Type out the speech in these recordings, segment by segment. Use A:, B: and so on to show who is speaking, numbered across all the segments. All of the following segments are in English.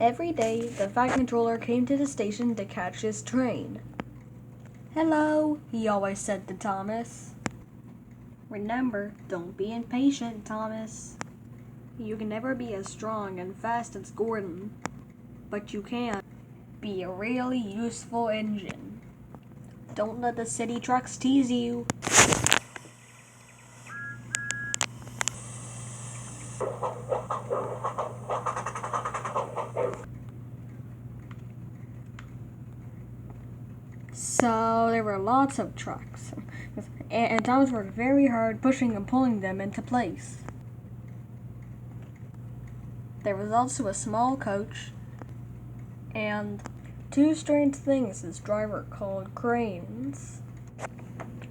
A: Every day, the Fat Controller came to the station to catch his train. "Hello," he always said to Thomas. "Remember, don't be impatient, Thomas. You can never be as strong and fast as Gordon, but you can be a really useful engine. Don't let the city trucks tease you." So there were lots of trucks, and Thomas worked very hard pushing and pulling them into place. There was also a small coach and two strange things his driver called cranes.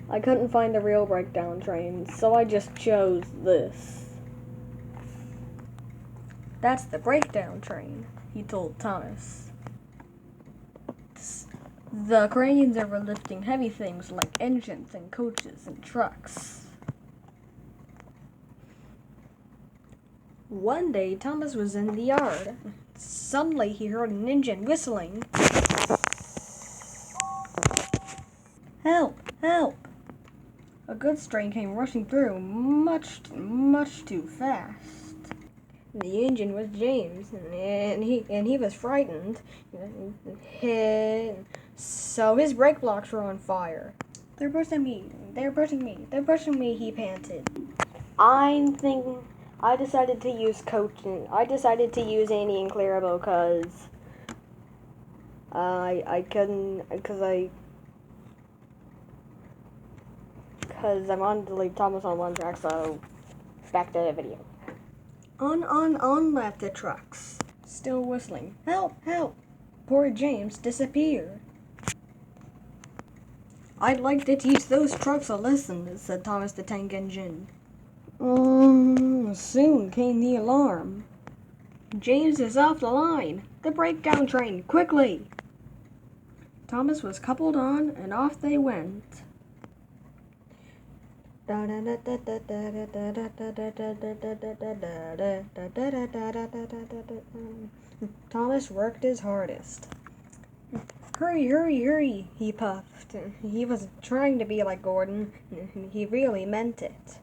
A: I couldn't find the real breakdown train, so I just chose this. "That's the breakdown train," he told Thomas. "The cranes are for lifting heavy things like engines and coaches and trucks." One day, Thomas was in the yard. Suddenly, he heard an engine whistling. "Help! Help!" A goods train came rushing through, much too fast. The engine was James, and he was frightened. So his brake blocks were on fire. They're pushing me, he panted. I decided to use coaching. I decided to use Annie and Clarabelle because I wanted to leave Thomas on one track, so back to the video. On left the trucks, still whistling. "Help, help!" Poor James disappeared. "I'd like to teach those trucks a lesson," said Thomas the Tank Engine. Soon came the alarm. "James is off the line! The breakdown train, quickly!" Thomas was coupled on, and off they went. Thomas worked his hardest. "Hurry, hurry, hurry," he puffed. He was trying to be like Gordon. He really meant it.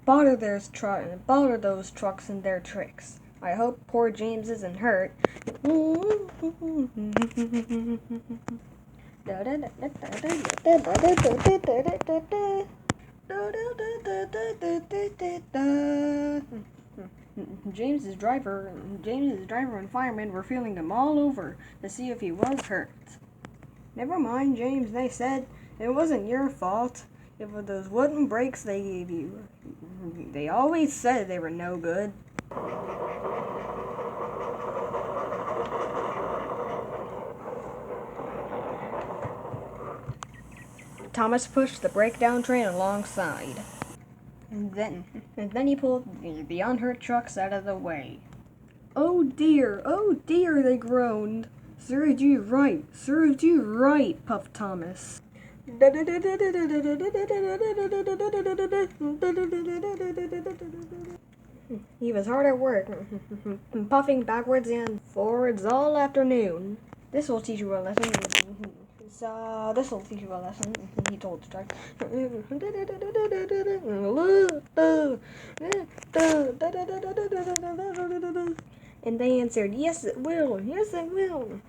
A: Bother those trucks and their tricks. I hope poor James isn't hurt." James's driver and firemen were feeling him all over to see if he was hurt. "Never mind, James," they said. "It wasn't your fault. It was those wooden brakes they gave you. They always said they were no good." Thomas pushed the breakdown train alongside. And then he pulled the unhurt trucks out of the way. Oh dear, they groaned. Served you right, puffed Thomas. He was hard at work, puffing backwards and forwards all afternoon. This'll teach you a lesson, he told the truck. And they answered, "Yes, it will. Yes, it will."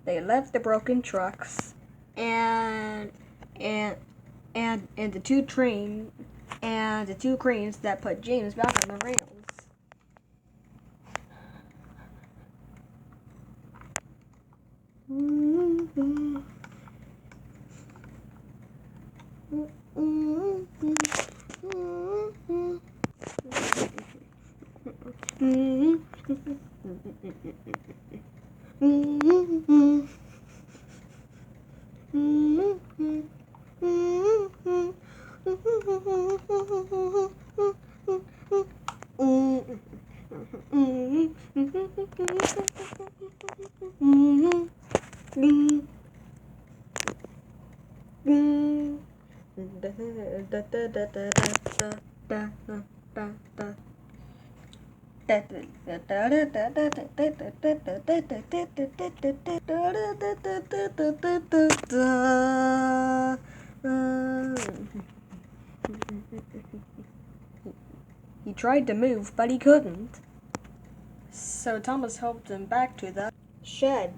A: They left the broken trucks and the two cranes that put James back on the rails. He tried to move, but he couldn't. So Thomas helped him back to the shed.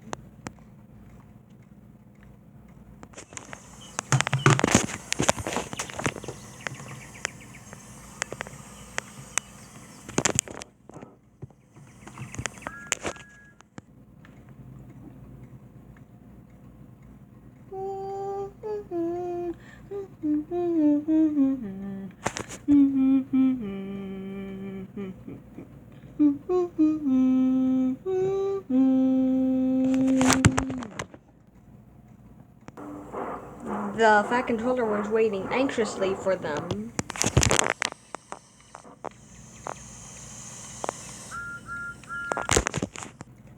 A: The Fat Controller was waiting anxiously for them.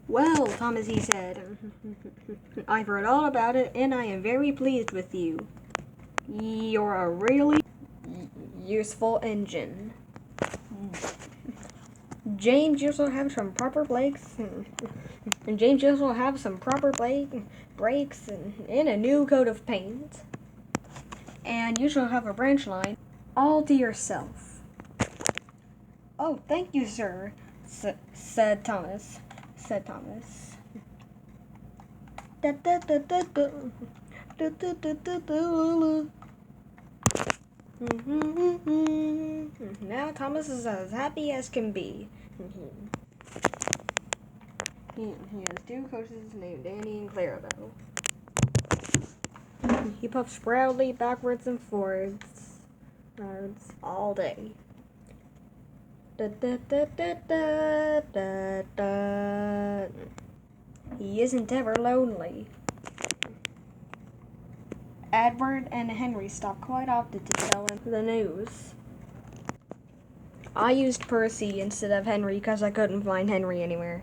A: Well, Thomas, he said, I've heard all about it, and I am very pleased with you. You're a really useful engine. James, you also have some proper brakes, and James, you also have some proper brakes and a new coat of paint. And you shall have a branch line all to yourself. Oh, thank you, sir, said Thomas. Now Thomas is as happy as can be. He has two coaches named Danny and Clarabelle. He puffs proudly backwards and forwards all day. He isn't ever lonely. Edward and Henry stop quite often to tell him the news. I used Percy instead of Henry because I couldn't find Henry anywhere.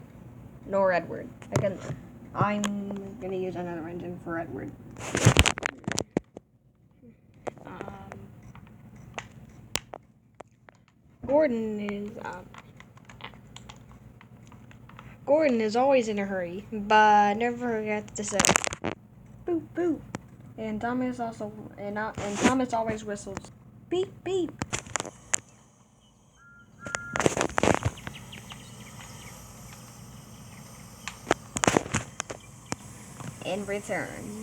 A: Nor Edward. I'm gonna use another engine for Edward. Gordon is always in a hurry, but never forgets to say boop boop. And Thomas always whistles beep beep. In return.